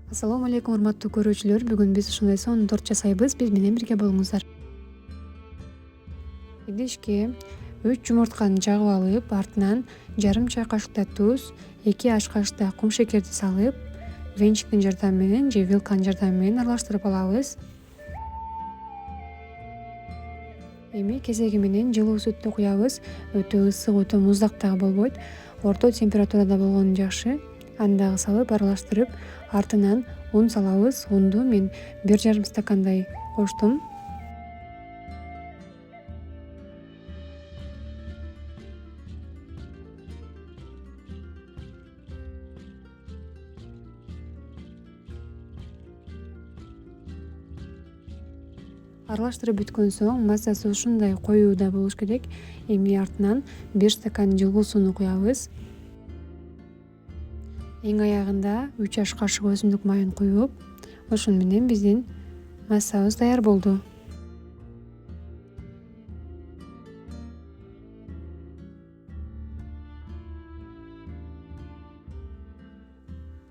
Ассаламу алейкум, урматтуу көрүүчүлөр. Бүгүн биз ушундай сонун торт жасайбыз. Биз менен бирге болуңуздар. Идишке 3 жумуртканы жагып алып, артынан жарым чай кашыктай туз, 2 аш кашыктай кум шекерди салып, венчиктин жардамы менен же вилканын жардамы менен аралаштырып алабыз. Эми кезеги менен жылуу сүттү куябыз. Өтө ысык, өтө муздак дагы болбойт. Орто температурада болгону жакшы. Аны дагы салып аралаштырып, артынан un салабыз. Унду мен 1,5 стакандай коштум. Аралаштырып бүткөн соң массасы ушундай коюуда болуш керек. Эми артынан 1 стакан жылуу сууну куябыз. Эң аягында 3 аш кашык өсүмдүк майын куюп, ошону менен биздин массабыз даяр болду.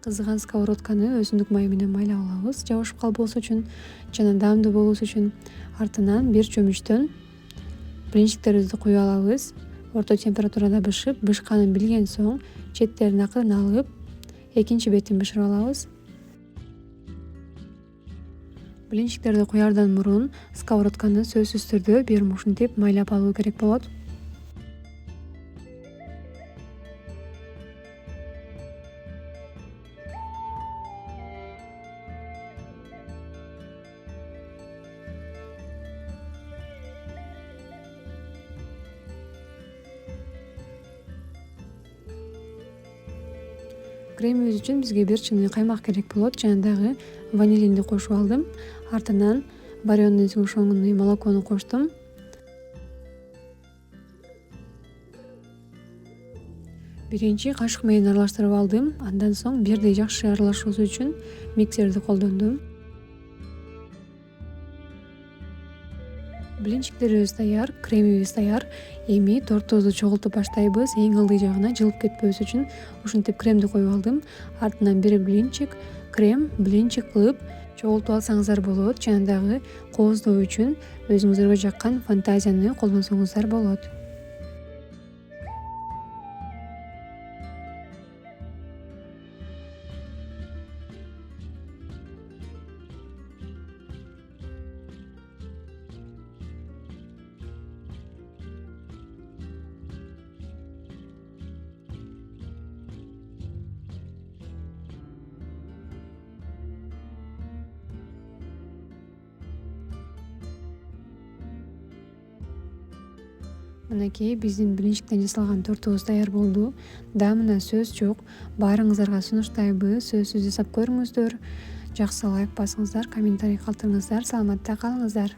Кызыган сковородканы өсүмдүк май менен майлап алабыз, жабышып калбоосу үчүн жана даамдуу болуусу үчүн. Артынан бир чөмүчтөн блинчиктерибизди куюп алабыз. Орто температурада бышып, бышканын билген соң четтерин акырын алып, экинчи бетин бышырып алабыз. Блинчиктерди куярдан мурун сковородканы сөзсүз түрдө бир ушинтип майлап алуу керек болот. Кремибиз үчүн бизге бир чыны каймак керек болот. Жана дагы ванилинди кошуп алдым. Артынан варёный сгущенный молокону коштум. Биринчи кашык менен аралаштырып алдым. Андан соң бирдей жакшы аралашуусу үчүн миксерди колдондум. Блинчиктерибиз даяр, кремибиз даяр. Эми тортубузду чогултуп баштайбыз. Эң ылдый жагына жылып кетпөөсү үчүн ушинтип кремди коюп алдым. Артынан бир блинчик, крем, блинчик кылып чогултуп алсаңыздар болот. Жана дагы кооздоо үчүн өзүңүзгө жаккан фантазияны колдонсоңуздар болот. Мынакей биздин блинчиктен жасалган тортубуз даяр болду. Даамына сөз жок. Баарыңыздарга сунуштайбыз. Сөзсүз жасап көрүңүздөр. Жакшы лайк басыңыздар, комментарий калтырыңыздар. Саламатта калыңыздар.